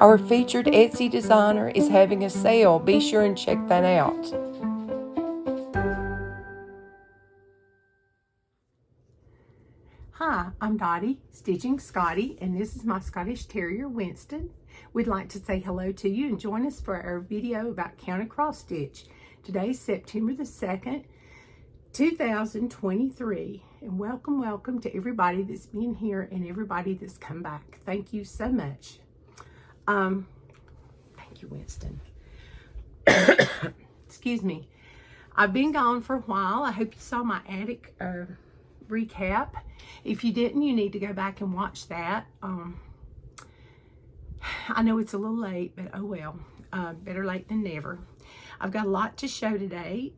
Our featured Etsy designer is having a sale. Be sure and check that out. Hi, I'm Dottie, Stitching Scotty, and this is my Scottish Terrier, Winston. We'd like to say hello to you and join us for our video about counter cross stitch. Today's September the 2nd, 2023. And welcome to everybody that's been here and everybody that's come back. Thank you so much. Thank you, Winston. Excuse me. I've been gone for a while. I hope you saw my attic recap. If you didn't, you need to go back and watch that. I know it's a little late, but oh well. Better late than never. I've got a lot to show today,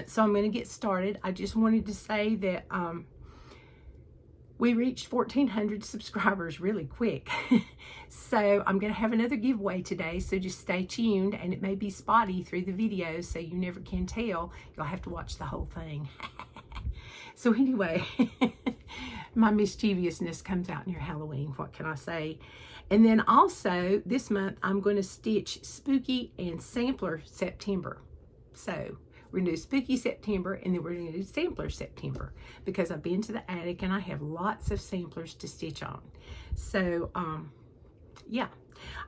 so I'm going to get started. I just wanted to say that we reached 1,400 subscribers really quick. So I'm going to have another giveaway today, so just stay tuned, and it may be spotty through the video, so you never can tell. You'll have to watch the whole thing. So anyway, my mischievousness comes out near Halloween. What can I say? And then also this month, I'm going to stitch Spooky and Sampler September. So we're going to do Spooky September, and then we're going to do Sampler September, because I've been to the attic and I have lots of samplers to stitch on. So, yeah.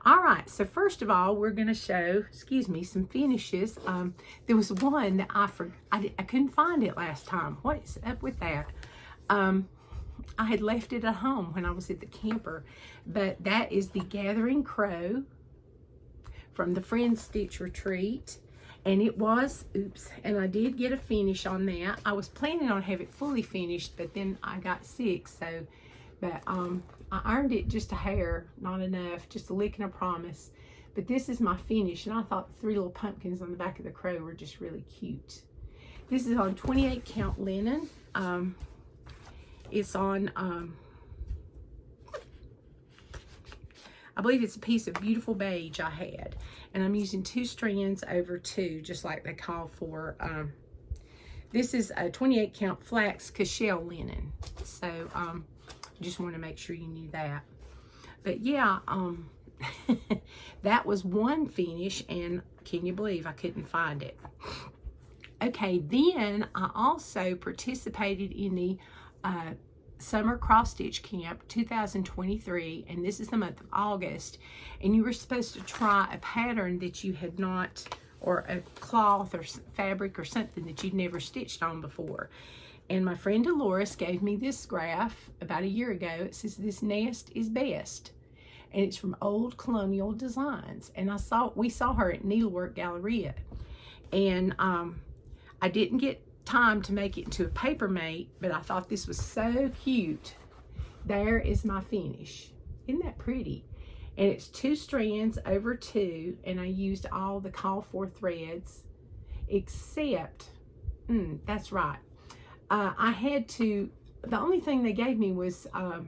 All right, so first of all, we're going to show, some finishes. There was one that I couldn't find it last time. What is up with that? I had left it at home when I was at the camper, but that is the Gathering Crow from the Friendstitch retreat, and it was, and I did get a finish on that. I was planning on having it fully finished, but then I got sick, so, but I ironed it just a hair, not enough, just a lick and a promise. But this is my finish, and I thought the 3 little pumpkins on the back of the crow were just really cute. This is on 28 count linen. It's on, I believe it's a piece of beautiful beige I had. And I'm using 2 strands over 2, just like they call for. This is a 28 count flax cashel linen. So, just want to make sure you knew that. But yeah, that was one finish, and can you believe I couldn't find it? Okay, then I also participated in the Summer Cross Stitch Camp 2023, and this is the month of August, and you were supposed to try a pattern that you had not, or a cloth or fabric or something that you'd never stitched on before. And my friend Dolores gave me this graph about a year ago. It says, "This nest is best." And it's from Old Colonial Designs. And we saw her at Needlework Galleria. And I didn't get time to make it into a paper mate, but I thought this was so cute. There is my finish. Isn't that pretty? And it's 2 strands over 2, and I used all the call for threads, except, that's right. I had to, the only thing they gave me was, I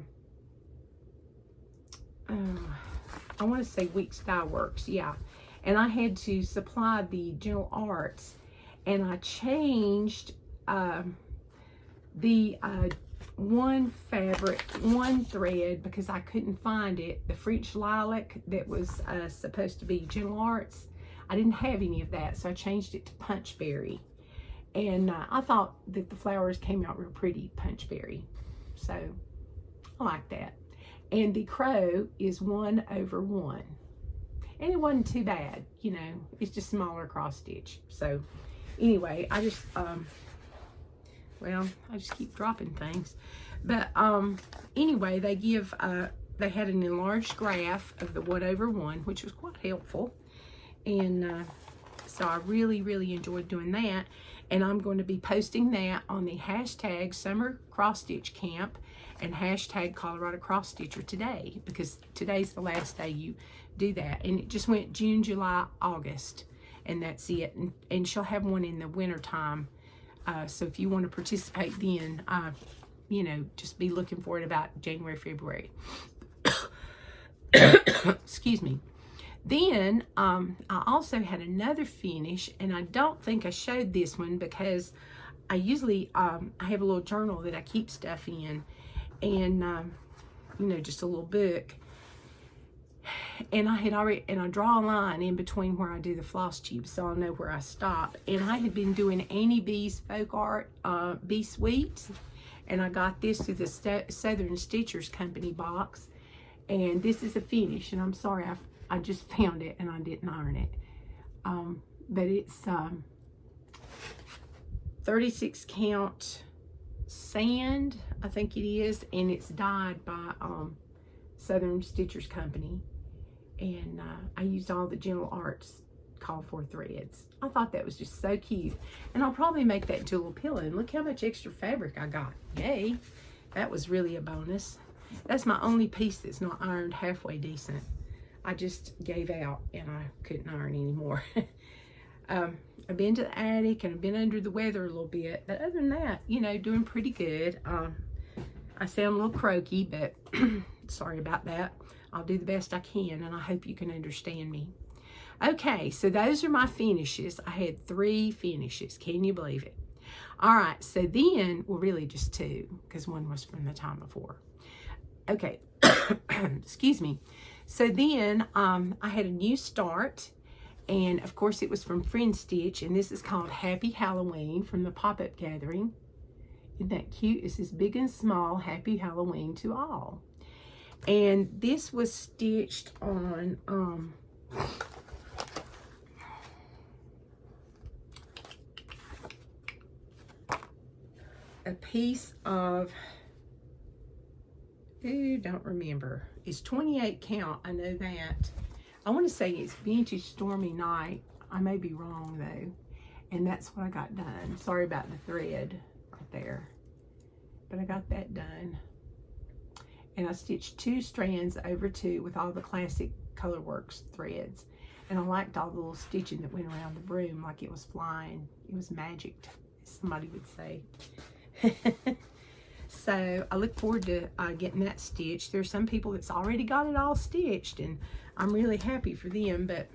want to say Weeks Dye Works, yeah. And I had to supply the Gentle Arts, and I changed the one fabric, one thread, because I couldn't find it. The French Lilac that was supposed to be Gentle Arts, I didn't have any of that, so I changed it to Punchberry. And I thought that the flowers came out real pretty, Punchberry. So I like that. And the crow is 1 over 1. And it wasn't too bad, you know, it's just smaller cross stitch. So anyway, I just, well, I just keep dropping things. But anyway, they had an enlarged graph of the 1 over 1, which was quite helpful. And so I really enjoyed doing that. And I'm going to be posting that on the hashtag Summer Cross Stitch Camp and hashtag Colorado Cross Stitcher today, because today's the last day you do that. And it just went June, July, August, and that's it. And she'll have one in the winter time. So if you want to participate then, you know, just be looking for it about January, February. Excuse me. Then I also had another finish, and I don't think I showed this one because I usually I have a little journal that I keep stuff in, and you know, just a little book. and I draw a line in between where I do the floss tube so I'll know where I stop. And I had been doing Annie B's Folk Art Be Sweet, and I got this through the Southern Stitchers Company box. And this is a finish, and I'm sorry, I just found it and I didn't iron it. But it's 36 count sand, I think it is, and it's dyed by Southern Stitchers Company. And I used all the Gentle Arts Call For threads. I thought that was just so cute. And I'll probably make that into a little pillow. And look how much extra fabric I got. Yay. That was really a bonus. That's my only piece that's not ironed halfway decent. I just gave out and I couldn't iron anymore. I've been to the attic and I've been under the weather a little bit. But other than that, you know, doing pretty good. I sound a little croaky, but sorry about that. I'll do the best I can, and I hope you can understand me. Okay, so those are my finishes. I had 3 finishes. Can you believe it? All right, so then, well, really just 2, because one was from the time before. Okay, excuse me. So then I had a new start, and of course it was from Friendstitch, and this is called Happy Halloween from the Pop-Up Gathering. Isn't that cute? It says Big and Small, Happy Halloween to All. And this was stitched on a piece of, don't remember. It's 28 count, I know that. I want to say it's Vintage Stormy Night. I may be wrong though. And that's what I got done. Sorry about the thread right there. But I got that done. And I stitched 2 strands over 2 with all the classic Colorworks threads. And I liked all the little stitching that went around the broom like it was flying. It was magic, as somebody would say. So I look forward to getting that stitched. There's some people that's already got it all stitched, and I'm really happy for them, but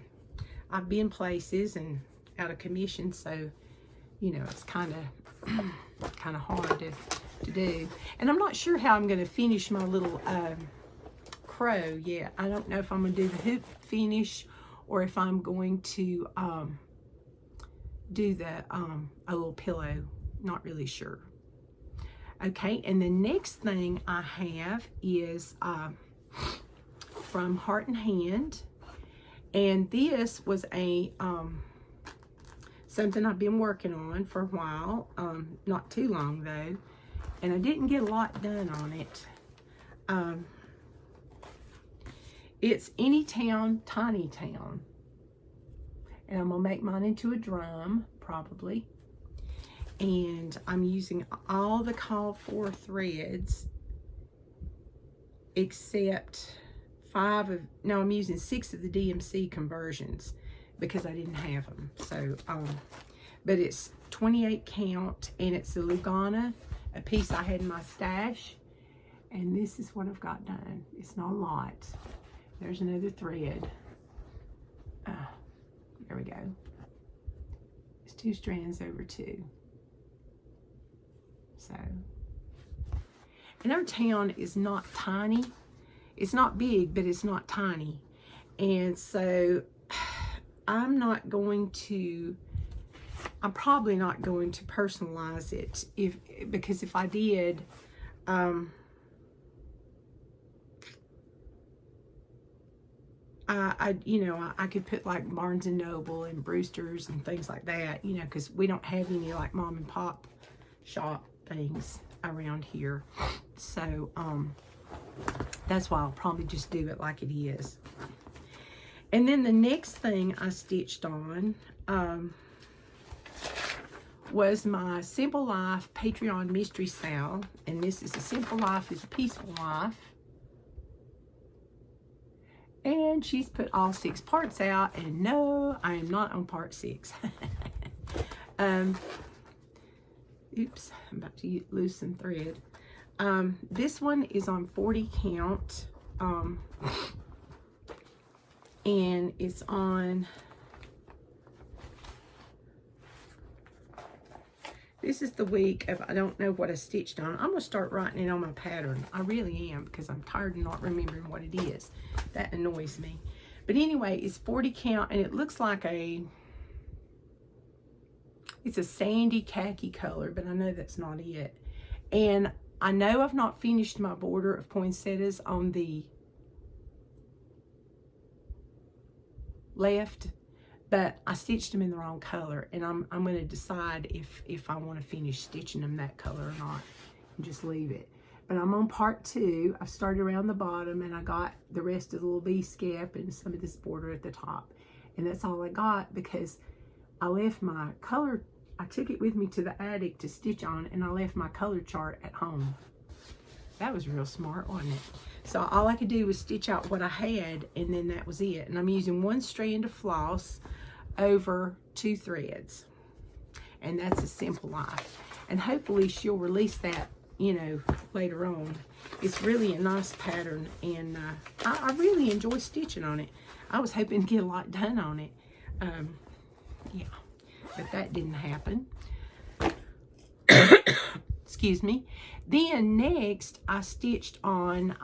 I've been places and out of commission, so, you know, it's kind of hard to do. And I'm not sure how I'm going to finish my little crow yet. I don't know if I'm going to do the hoop finish or if I'm going to do the a little pillow. Not really sure. Okay, and the next thing I have is from Heart and Hand, and this was a something I've been working on for a while, not too long though, and I didn't get a lot done on it. It's Any Town, Tiny Town, and I'm gonna make mine into a drum probably. And I'm using all the Call For threads except I'm using 6 of the DMC conversions because I didn't have them. So, but it's 28 count, and it's the Lugana, a piece I had in my stash. And this is what I've got done. It's not a lot. There's another thread. There we go. It's 2 strands over 2. So, and our town is not tiny. It's not big, but it's not tiny. And so I'm probably not going to personalize it because if I did, I could put like Barnes and Noble and Brewster's and things like that, you know, because we don't have any like mom and pop shop things around here. So that's why I'll probably just do it like it is. And then the next thing I stitched on was my Simple Life Patreon Mystery Sale, and this is A Simple Life is a Peaceful Life. And she's put all 6 parts out, and no, I am not on part 6. Oops, I'm about to lose some thread. This one is on 40 count, and it's on, this is the week of, I don't know what I stitched on. I'm going to start writing it on my pattern. I really am, because I'm tired of not remembering what it is. That annoys me. But anyway, it's 40 count, and it looks like it's a sandy khaki color, but I know that's not it. And I know I've not finished my border of poinsettias on the left, but I stitched them in the wrong color, and I'm going to decide if I want to finish stitching them that color or not, and just leave it. But I'm on part 2. I started around the bottom, and I got the rest of the little V-scap and some of this border at the top. And that's all I got, because I left my color, I took it with me to the attic to stitch on, and I left my color chart at home. That was real smart, wasn't it? So all I could do was stitch out what I had, and then that was it. And I'm using 1 strand of floss over 2 threads. And that's a simple life. And hopefully she'll release that, you know, later on. It's really a nice pattern, and I really enjoy stitching on it. I was hoping to get a lot done on it. Yeah, but that didn't happen. Excuse me. Then next, I stitched on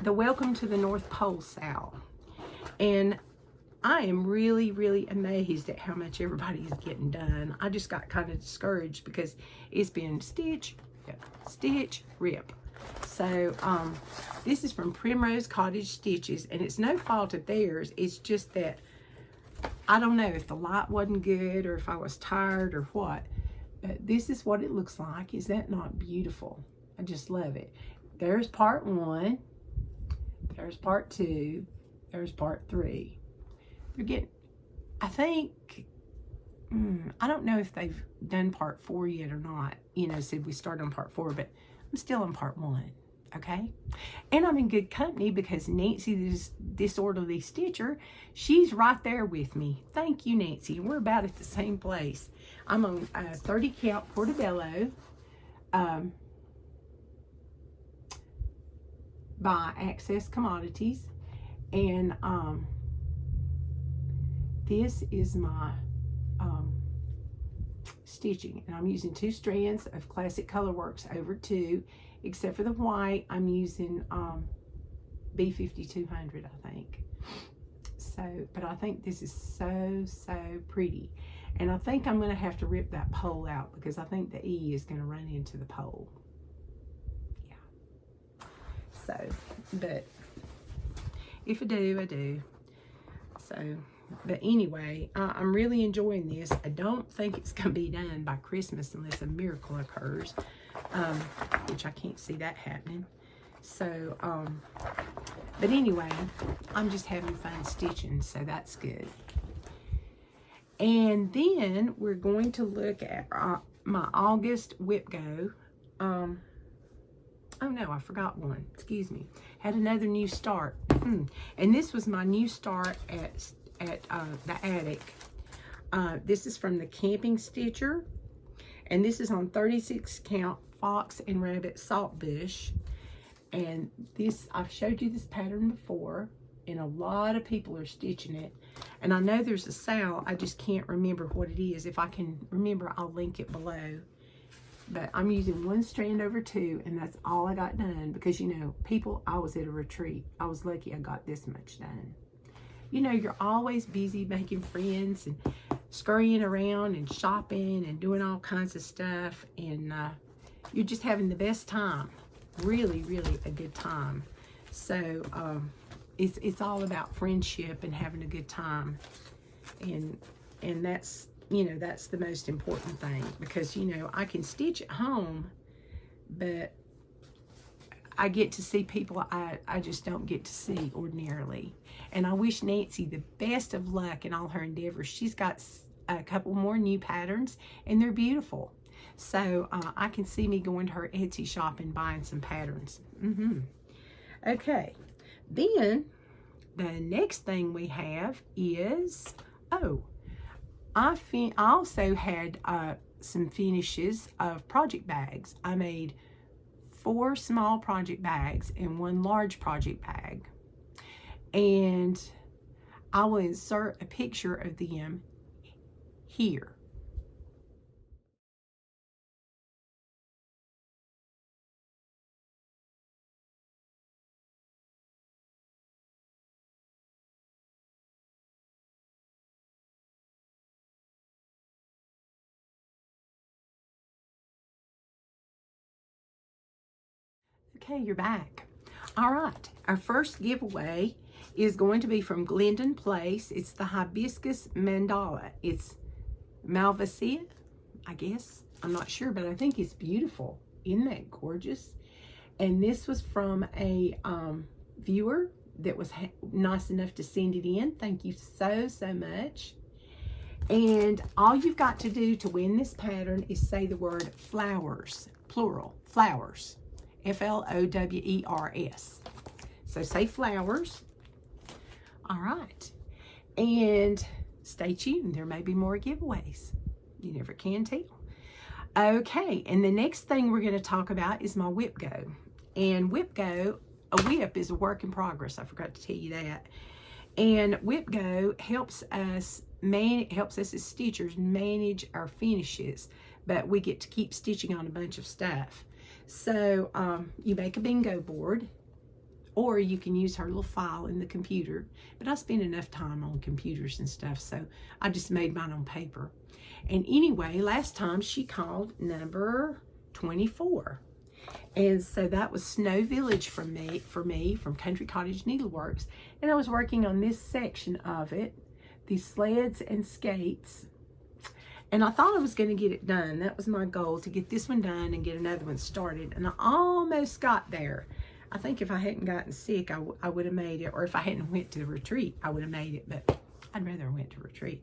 the Welcome to the North Pole Sal. And I am really, really amazed at how much everybody is getting done. I just got kind of discouraged because it's been stitch, rip, stitch, rip. So this is from Primrose Cottage Stitches, and it's no fault of theirs. It's just that I don't know if the light wasn't good or if I was tired or what. But this is what it looks like. Is that not beautiful? I just love it. There's part 1. There's part 2. There's part 3. They're getting, I think, I don't know if they've done part 4 yet or not. You know, said we start on part 4, but I'm still on part 1. Okay? And I'm in good company because Nancy, this disorderly stitcher, she's right there with me. Thank you, Nancy. We're about at the same place. I'm on 30 count Portobello by Access Commodities. And this is my stitching. And I'm using 2 strands of Classic Colorworks over 2. Except for the white, I'm using B5200, I think. So, but I think this is so, so pretty. And I think I'm going to have to rip that pole out because I think the E is going to run into the pole. Yeah. So, but if I do, I do. So, but anyway, I'm really enjoying this. I don't think it's going to be done by Christmas unless a miracle occurs. Which I can't see that happening. So, but anyway, I'm just having fun stitching, so that's good. And then we're going to look at my August Whip Go. Oh no, I forgot one. Excuse me. Had another new start. And this was my new start at the attic. This is from the Camping Stitcher. And this is on 36 count Fox and Rabbit Saltbush. And this, I've showed you this pattern before, and a lot of people are stitching it. And I know there's a sal, I just can't remember what it is. If I can remember, I'll link it below. But I'm using 1 strand over 2, and that's all I got done because, you know, people, I was at a retreat. I was lucky I got this much done. You know, you're always busy making friends and scurrying around and shopping and doing all kinds of stuff, and you're just having the best time. Really, really a good time. So it's all about friendship and having a good time, and that's, you know, that's the most important thing, because, you know, I can stitch at home, but I get to see people I just don't get to see ordinarily. And I wish Nancy the best of luck in all her endeavors. She's got a couple more new patterns, and they're beautiful. So I can see me going to her Etsy shop and buying some patterns. Okay, then the next thing we have is, I also had some finishes of project bags. I made 4 small project bags and 1 large project bag. And I will insert a picture of them here. Okay, you're back. All right, our first giveaway is going to be from Glendon Place. It's the Hibiscus Mandala. It's Malvasia, I guess. I'm not sure, but I think it's beautiful. Isn't that gorgeous? And this was from a viewer that was nice enough to send it in. Thank you so, so much. And all you've got to do to win this pattern is say the word flowers, plural, flowers, Flowers. So say flowers. All right. And stay tuned. There may be more giveaways. You never can tell. Okay, and the next thing we're going to talk about is my whip go. And whip go, a whip is a work in progress. I forgot to tell you that. And whip go helps us as stitchers manage our finishes, but we get to keep stitching on a bunch of stuff. So you make a bingo board, or you can use her little file in the computer. But I spend enough time on computers and stuff, so I just made mine on paper. And anyway, last time she called number 24. And so that was Snow Village for me from Country Cottage Needleworks. And I was working on this section of it, these sleds and skates. And I thought I was going to get it done. That was my goal, to get this one done and get another one started. And I almost got there. I think if I hadn't gotten sick, I would have made it. Or if I hadn't went to the retreat, I would have made it. But I'd rather have went to retreat.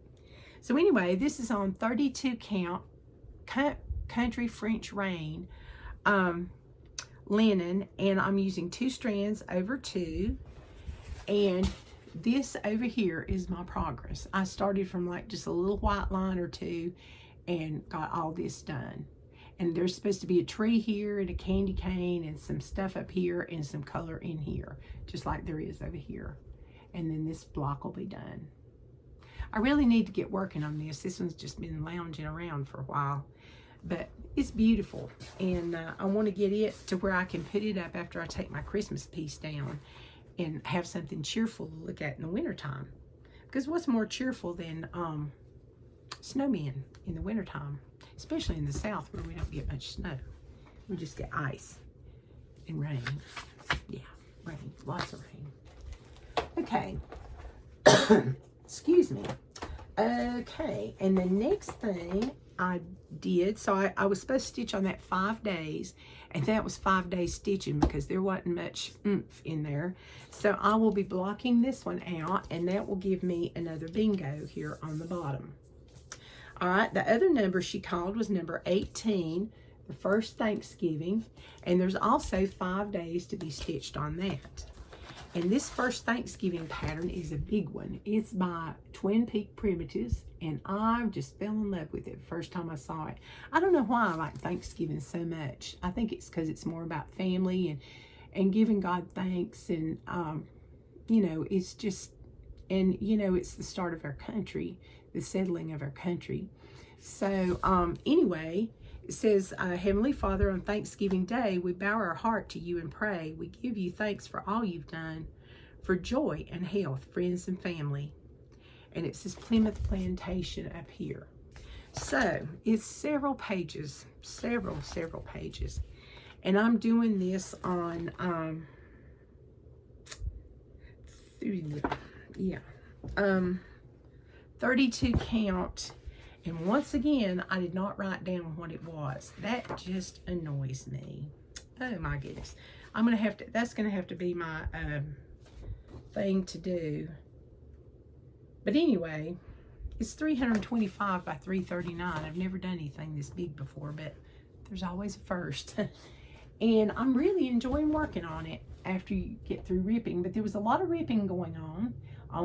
So anyway, this is on 32 count Country French Rain linen, and I'm using 2 strands over 2. And this over here is my progress. I started from like just a little white line or 2 and got all this done. And there's supposed to be a tree here and a candy cane and some stuff up here and some color in here, just like there is over here. And then this block will be done. I really need to get working on this. This one's just been lounging around for a while, but it's beautiful. And I want to get it to where I can put it up after I take my Christmas piece down and have something cheerful to look at in the wintertime. Because what's more cheerful than snowmen in the wintertime, especially in the South where we don't get much snow. We just get ice and rain. Yeah, rain, lots of rain. Okay. Excuse me. Okay, and the next thing I did, so I was supposed to stitch on that 5 days, and that was 5 days stitching because there wasn't much oomph in there. So I will be blocking this one out, and that will give me another bingo here on the bottom. All right, the other number she called was number 18, the first Thanksgiving, and there's also 5 days to be stitched on that. And this first Thanksgiving pattern is a big one. It's by Twin Peak Primitives, and I just fell in love with it the first time I saw it. I don't know why I like Thanksgiving so much. I think it's because it's more about family and giving God thanks, and you know, it's just, and you know, it's the start of our country, the settling of our country. So anyway, it says, Heavenly Father, on Thanksgiving Day, we bow our heart to you and pray. We give you thanks for all you've done, for joy and health, friends and family. And it says Plymouth Plantation up here. So it's several pages, several pages. And I'm doing this on, 32 count. And once again, I did not write down what it was. That just annoys me. Oh my goodness. I'm going to have to, that's going to have to be my thing to do. But anyway, it's 325 by 339. I've never done anything this big before, but there's always a first. And I'm really enjoying working on it after you get through ripping. But there was a lot of ripping going on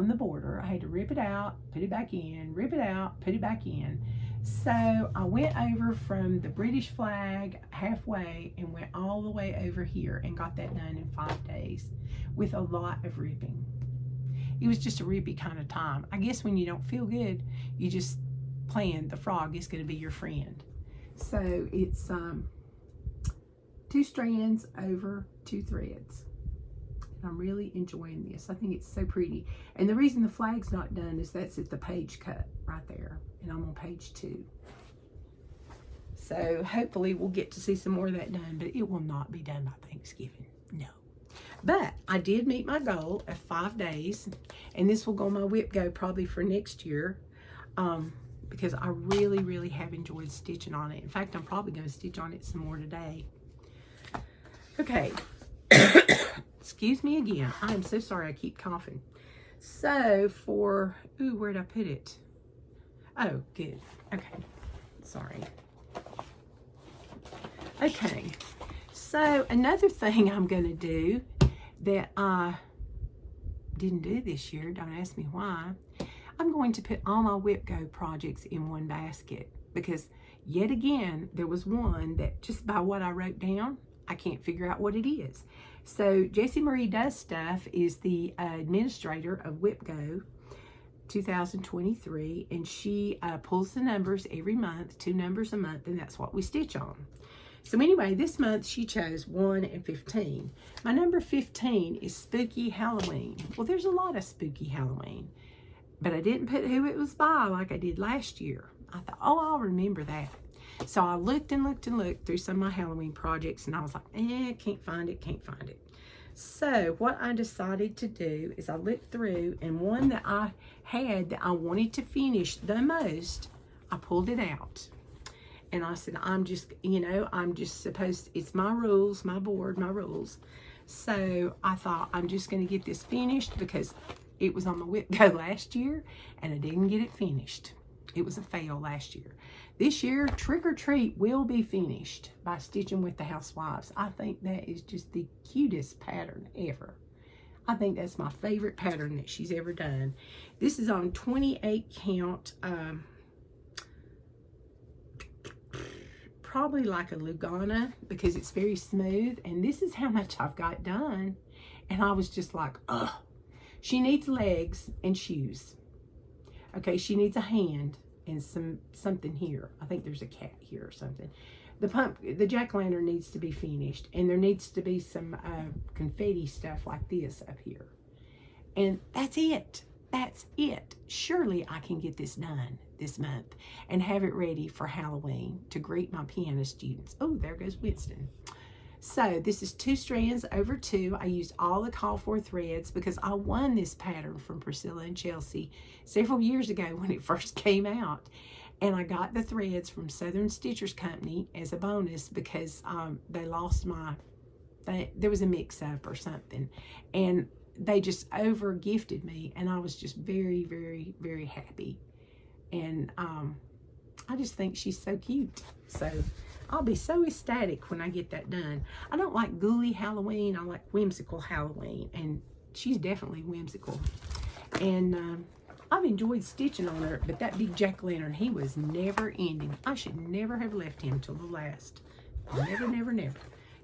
the border. I had to rip it out, put it back in, rip it out, put it back in. So I went over from the British flag halfway and went all the way over here and got that done in 5 days with a lot of ripping. It was just a rippy kind of time. I guess when you don't feel good, you just plan the frog is going to be your friend. So it's 2 strands over 2 threads. I'm really enjoying this. I think it's so pretty. And the reason the flag's not done is that's at the page cut right there. And I'm on page 2. So hopefully we'll get to see some more of that done, but it will not be done by Thanksgiving. No. But I did meet my goal of 5 days, and this will go on my whip go probably for next year, because I really, really have enjoyed stitching on it. In fact, I'm probably going to stitch on it some more today. Okay. Excuse me again. I am so sorry I keep coughing. So for, ooh, where'd I put it? Oh, good. Okay. Sorry. Okay. So another thing I'm going to do that I didn't do this year, don't ask me why, I'm going to put all my whip go projects in one basket, because yet again, there was one that just by what I wrote down, I can't figure out what it is. So Jessie Marie Does Stuff is the administrator of Whip Go 2023, and she pulls the numbers every month, 2 numbers a month, and that's what we stitch on. So anyway, this month she chose 1 and 15. My number 15 is Spooky Halloween. Well, there's a lot of Spooky Halloween, but I didn't put who it was by like I did last year. I thought, oh, I'll remember that. So I looked and looked and looked through some of my Halloween projects, and I was like, can't find it, can't find it. So what I decided to do is I looked through, and one that I had that I wanted to finish the most, I pulled it out. And I said, I'm just supposed, it's my rules, my board, my rules. So I thought, I'm just going to get this finished, because it was on the whip go last year, and I didn't get it finished. It was a fail last year. This year, Trick or Treat will be finished by Stitching with the Housewives. I think that is just the cutest pattern ever. I think that's my favorite pattern that she's ever done. This is on 28 count, probably like a Lugana, because it's very smooth, and this is how much I've got done. And I was just like, ugh. She needs legs and shoes. Okay, she needs a hand and something here. I think there's a cat here or something. The jack-o'-lantern needs to be finished, and there needs to be some confetti stuff like this up here. And that's it. That's it. Surely I can get this done this month and have it ready for Halloween to greet my piano students. Oh, there goes Winston. So this is 2 strands over 2. I used all the call for threads because I won this pattern from Priscilla and Chelsea several years ago when it first came out. And I got the threads from Southern Stitchers Company as a bonus because they lost there was a mix-up or something. And they just over gifted me, and I was just very, very, very happy. And I just think she's so cute. So I'll be so ecstatic when I get that done. I don't like ghouly Halloween. I like whimsical Halloween, and she's definitely whimsical. And I've enjoyed stitching on her, but that big jack-o'-lantern, he was never ending. I should never have left him till the last. Never, never, never.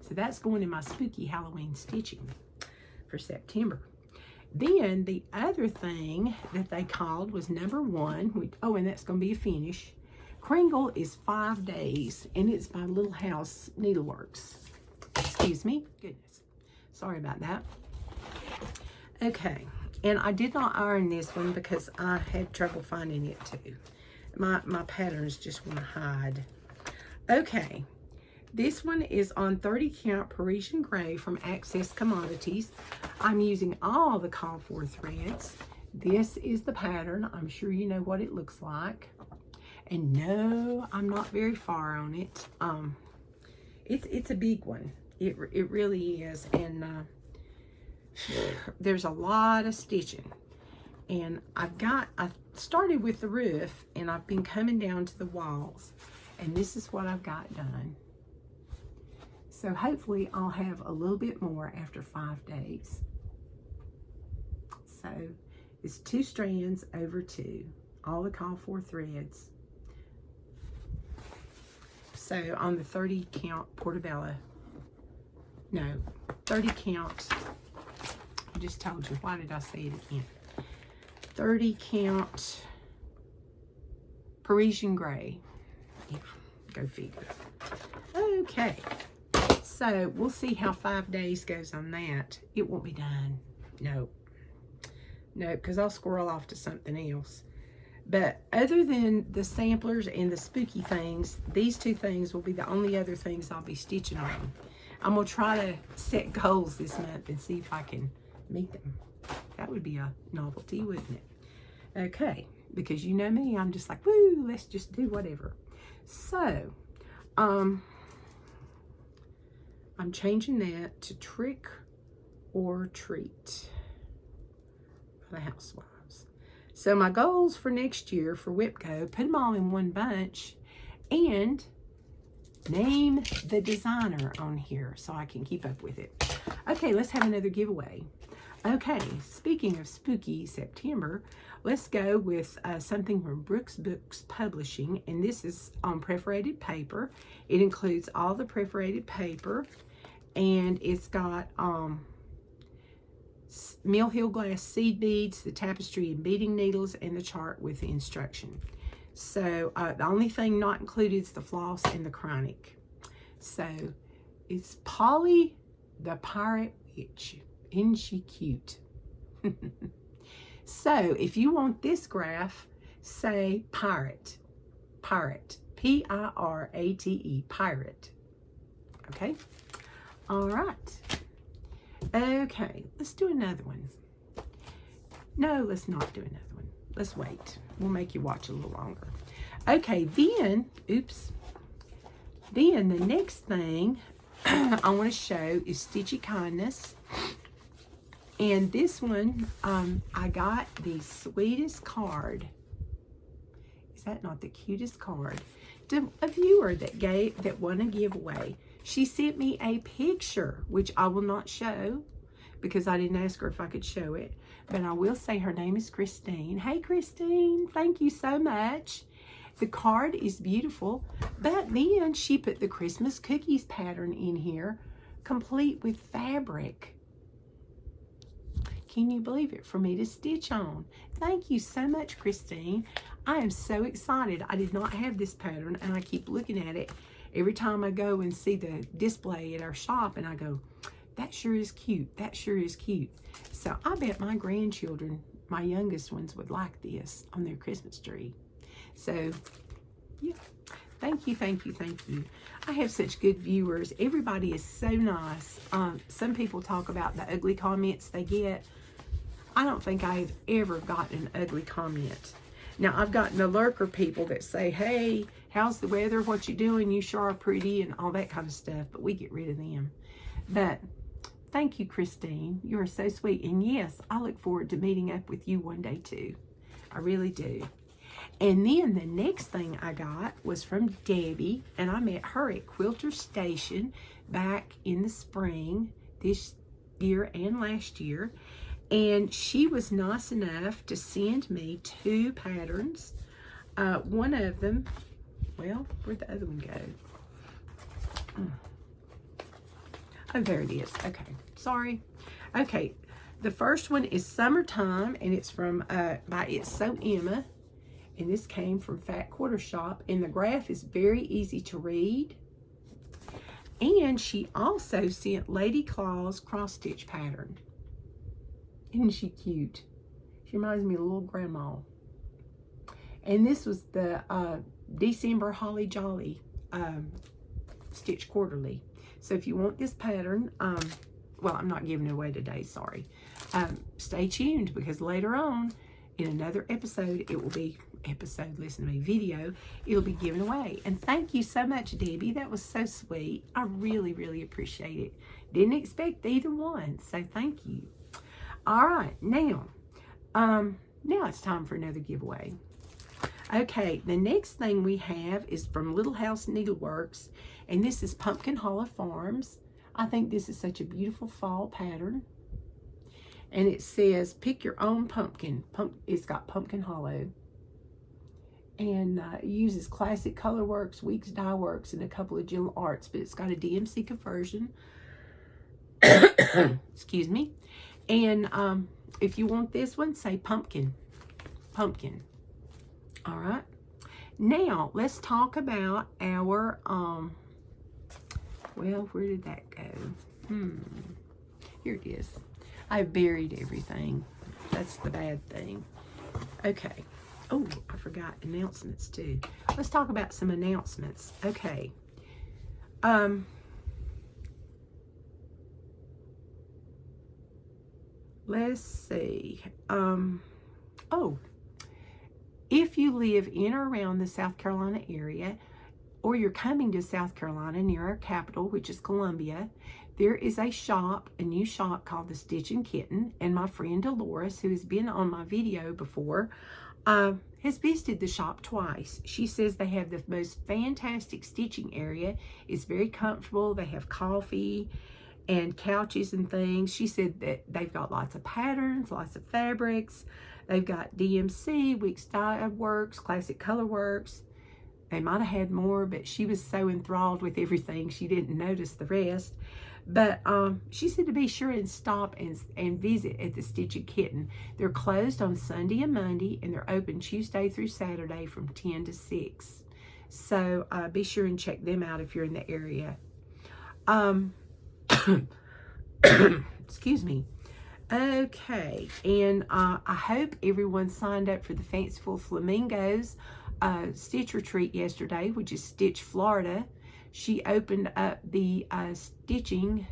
So that's going in my spooky Halloween stitching for September. Then the other thing that they called was number 1. Oh, and that's going to be a finish. Kringle is 5 days, and it's by Little House Needleworks. Excuse me. Goodness. Sorry about that. Okay. And I did not iron this one because I had trouble finding it too. My patterns just want to hide. Okay. This one is on 30 count Parisian Gray from Access Commodities. I'm using all the call for threads. This is the pattern. I'm sure you know what it looks like. And no, I'm not very far on it. It's a big one. It really is. And there's a lot of stitching. And I started with the roof, and I've been coming down to the walls. And this is what I've got done. So hopefully I'll have a little bit more after 5 days. So it's 2 strands over 2. All the call for threads. So on the 30 count Portobello. No, 30 count. I just told you. Why did I say it again? 30 count Parisian Gray. Yeah, go figure. Okay. So we'll see how 5 days goes on that. It won't be done. No. No, because I'll squirrel off to something else. But other than the samplers and the spooky things, these two things will be the only other things I'll be stitching on. I'm going to try to set goals this month and see if I can meet them. That would be a novelty, wouldn't it? Okay, because you know me, I'm just like, woo, let's just do whatever. So, I'm changing that to Trick or Treat for the Housewives. So my goals for next year for WIPCO, put them all in one bunch and name the designer on here so I can keep up with it. Okay, let's have another giveaway. Okay, speaking of spooky September, let's go with something from Brooks Books Publishing, and this is on perforated paper. It includes all the perforated paper, and it's got Mill Hill glass seed beads, the tapestry and beading needles, and the chart with the instruction. So the only thing not included is the floss and the chronic. So it's Polly the Pirate Witch. Isn't she cute? So if you want this graph, say pirate. Pirate. P-I-R-A-T-E. Pirate. Okay? All right. Okay, let's do another one. No, let's not do another one. Let's wait. We'll make you watch a little longer. Okay, then, oops. Then the next thing I want to show is Stitchy Kindness. And this one, I got the sweetest card. Is that not the cutest card? To a viewer that won a giveaway. She sent me a picture, which I will not show because I didn't ask her if I could show it. But I will say her name is Christine. Hey, Christine, thank you so much. The card is beautiful. But then she put the Christmas cookies pattern in here, complete with fabric. Can you believe it? For me to stitch on. Thank you so much, Christine. I am so excited. I did not have this pattern, and I keep looking at it every time I go and see the display at our shop, and I go, that sure is cute. That sure is cute. So I bet my grandchildren, my youngest ones, would like this on their Christmas tree. So, yeah. Thank you, thank you, thank you. I have such good viewers. Everybody is so nice. Some people talk about the ugly comments they get. I don't think I've ever gotten an ugly comment. Now, I've gotten the lurker people that say, hey, how's the weather? What you doing? You sure are pretty, and all that kind of stuff. But we get rid of them. But thank you, Christine. You are so sweet. And yes, I look forward to meeting up with you one day, too. I really do. And then the next thing I got was from Debbie, and I met her at Quilter Station back in the spring this year and last year. And she was nice enough to send me 2 patterns. One of them, well, where'd the other one go? Oh, there it is. Okay, sorry. Okay, the first one is Summertime, and it's from by It's So Emma. And this came from Fat Quarter Shop, and the graph is very easy to read. And she also sent Lady Claw's cross stitch pattern. Isn't she cute? She reminds me of a little grandma. And this was the December Holly Jolly Stitch Quarterly. So if you want this pattern, well, I'm not giving it away today, sorry. Stay tuned, because later on in another episode, it will be listen to me, video, it'll be given away. And thank you so much, Debbie. That was so sweet. I really, really appreciate it. Didn't expect either one, so thank you. All right, now it's time for another giveaway. Okay, the next thing we have is from Little House Needleworks, and this is Pumpkin Hollow Farms. I think this is such a beautiful fall pattern. And it says, pick your own pumpkin. It's got Pumpkin Hollow. And it uses classic Colorworks, Weeks Dye Works, and a couple of Jill Arts, but it's got a DMC conversion. Excuse me. And if you want this one, say pumpkin. Pumpkin. All right. Now, let's talk about our, well, where did that go? Here it is. I buried everything. That's the bad thing. Okay. Oh, I forgot announcements too. Let's talk about some announcements. Okay. Let's see. Oh, if you live in or around the South Carolina area, or you're coming to South Carolina near our capital, which is Columbia, there is a new shop called the Stitch and Kitten, and my friend Dolores, who has been on my video before, has visited the shop twice. She says they have the most fantastic stitching area. It's very comfortable. They have coffee and couches and things. She said that they've got lots of patterns, lots of fabrics. They've got DMC, Weeks Dye Works, Classic Color Works. They might have had more, but she was so enthralled with everything she didn't notice the rest. But she said to be sure and stop and visit at the Stitch and Kitten. They're closed on Sunday and Monday, and they're open Tuesday through Saturday from 10 to 6. So be sure and check them out if you're in the area. Excuse me. Okay, and I hope everyone signed up for the Fanciful Flamingos Stitch Retreat yesterday, which is Stitch, Florida. She opened up the stitching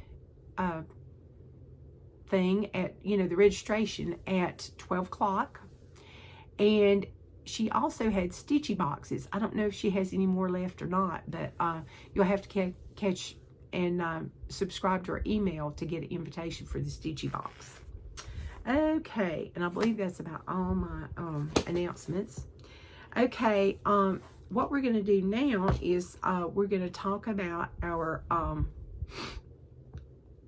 thing at, the registration at 12 o'clock. And she also had stitchy boxes. I don't know if she has any more left or not, but you'll have to catch and subscribe to her email to get an invitation for the stitchy box. Okay, and I believe that's about all my announcements. Okay, what we're going to do now is we're going to talk about our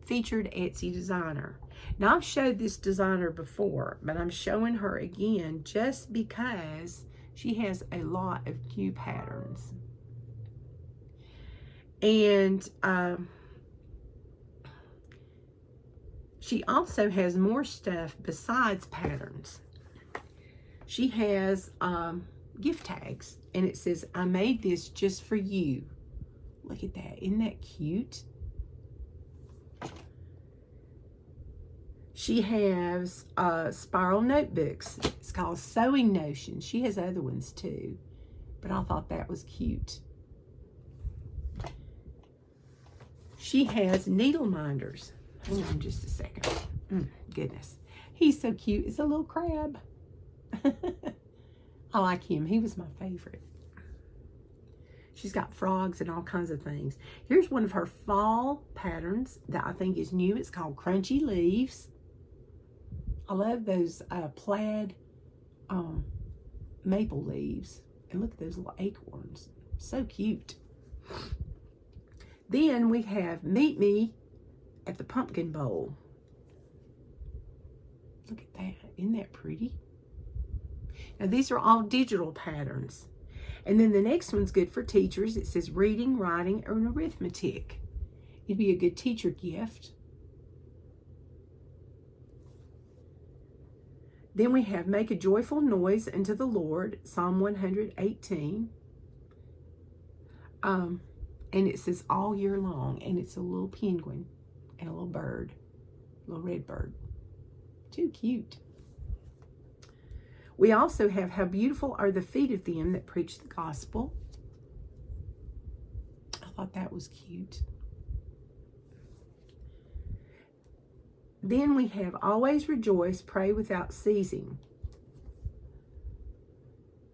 featured Etsy designer. Now, I've showed this designer before, but I'm showing her again just because she has a lot of cute patterns. And she also has more stuff besides patterns. She has gift tags, and it says, I made this just for you. Look at that. Isn't that cute? She has spiral notebooks. It's called Sewing Notion. She has other ones too, but I thought that was cute. She has needle minders. Hang on just a second. Goodness. He's so cute. It's a little crab. I like him. He was my favorite. She's got frogs and all kinds of things. Here's one of her fall patterns that I think is new. It's called Crunchy Leaves. I love those plaid maple leaves. And look at those little acorns. So cute. Then we have Meet Me at the Pumpkin Bowl. Look at that. Isn't that pretty? Now, these are all digital patterns. And then the next one's good for teachers. It says reading, writing, and arithmetic. It'd be a good teacher gift. Then we have Make a Joyful Noise unto the Lord, Psalm 118. And it says all year long, and it's a little penguin and a little bird, a little red bird. Too cute. We also have How Beautiful Are the Feet of Them That Preach the Gospel. I thought that was cute. Then we have Always Rejoice, Pray Without Ceasing.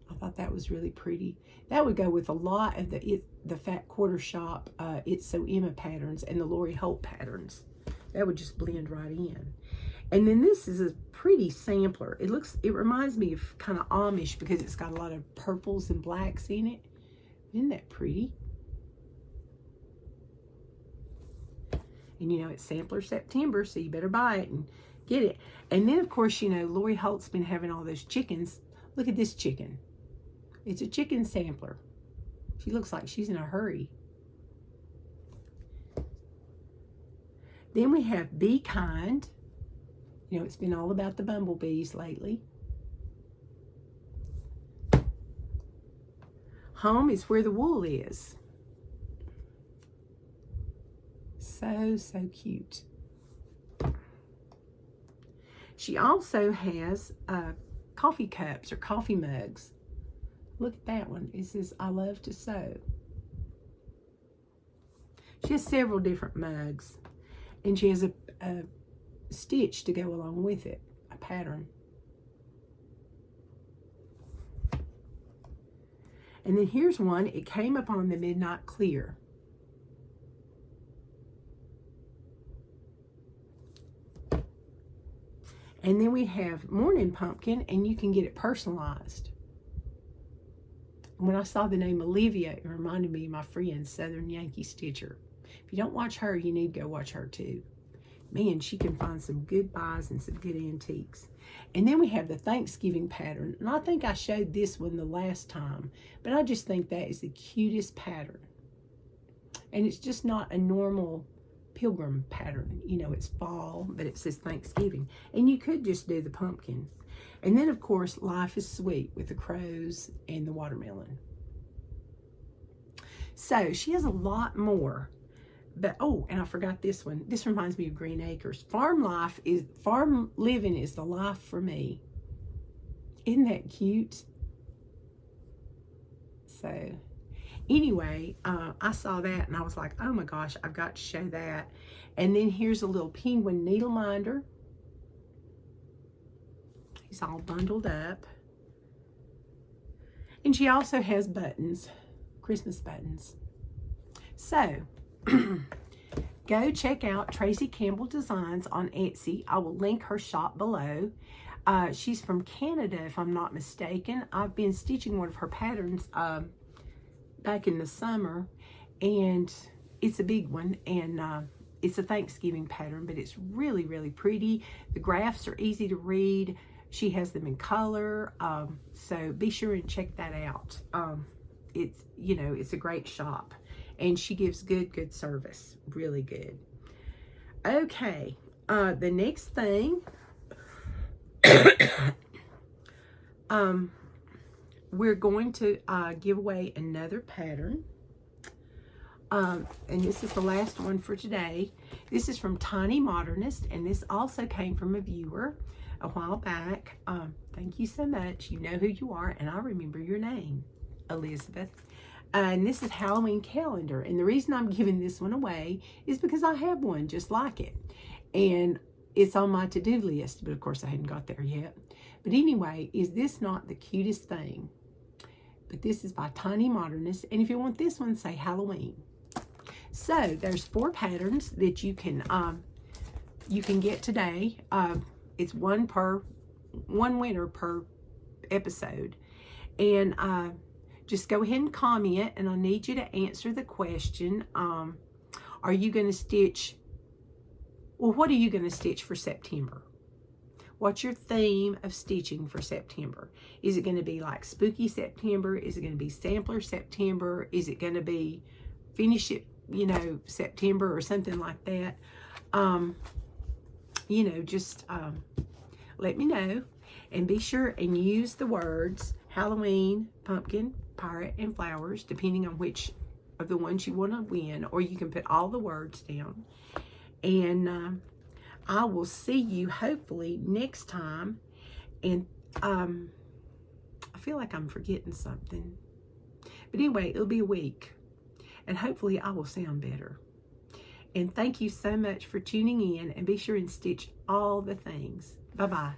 I thought that was really pretty. That would go with a lot of the Fat Quarter Shop It's So Emma patterns and the Lori Holt patterns. That would just blend right in. And then this is a pretty sampler. It reminds me of kind of Amish because it's got a lot of purples and blacks in it. Isn't that pretty? And it's Sampler September, so you better buy it and get it. And then, of course, Lori Holt's been having all those chickens. Look at this chicken. It's a chicken sampler. She looks like she's in a hurry. Then we have Be Kind. It's been all about the bumblebees lately. Home is where the wool is. So, so cute. She also has coffee cups or coffee mugs. Look at that one. It says, I love to sew. She has several different mugs. And she has a stitch to go along with it, a pattern. And then here's one. It came upon the midnight clear. And then we have Morning Pumpkin, and you can get it personalized. When I saw the name Olivia, it reminded me of my friend, Southern Yankee Stitcher. If you don't watch her, you need to go watch her too. Man, she can find some good buys and some good antiques. And then we have the Thanksgiving pattern. And I think I showed this one the last time, but I just think that is the cutest pattern. And it's just not a normal pilgrim pattern. You know, it's fall, but it says Thanksgiving. And you could just do the pumpkin. And then, of course, Life is Sweet with the crows and the watermelon. So she has a lot more. But, oh, and I forgot this one. This reminds me of Green Acres. Farm living is the life for me. Isn't that cute? So, anyway, I saw that and I was like, oh my gosh, I've got to show that. And then here's a little penguin needle minder. He's all bundled up. And she also has buttons, Christmas buttons. So, go check out Tracy Campbell Designs on Etsy. I will link her shop below. She's from Canada, if I'm not mistaken. I've been stitching one of her patterns back in the summer, and it's a big one, and it's a Thanksgiving pattern, but it's really, really pretty. The graphs are easy to read. She has them in color, so be sure and check that out. It's, you know, it's a great shop, and she gives good service, really good. Okay, the next thing, we're going to give away another pattern. And this is the last one for today. This is from Tiny Modernist, and this also came from a viewer a while back. Thank you so much. You know who you are, and I remember your name, Elizabeth. And this is Halloween calendar, and the reason I'm giving this one away is because I have one just like it, and it's on my to-do list, but of course I hadn't got there yet. But anyway, is this not the cutest thing? But this is by Tiny Modernist, and if you want this one, say Halloween. So there's 4 patterns that you can get today. It's one winner per episode, and just go ahead and comment, and I'll need you to answer the question. Are you going to stitch? Well, what are you going to stitch for September? What's your theme of stitching for September? Is it going to be like Spooky September? Is it going to be Sampler September? Is it going to be Finish It, you know, September or something like that? You know, just let me know, and be sure and use the words Halloween, pumpkin, pirate, and flowers, depending on which of the ones you want to win, or you can put all the words down. And I will see you hopefully next time. And I feel like I'm forgetting something, but anyway, it'll be a week, and hopefully I will sound better. And thank you so much for tuning in, and be sure and stitch all the things. Bye-bye.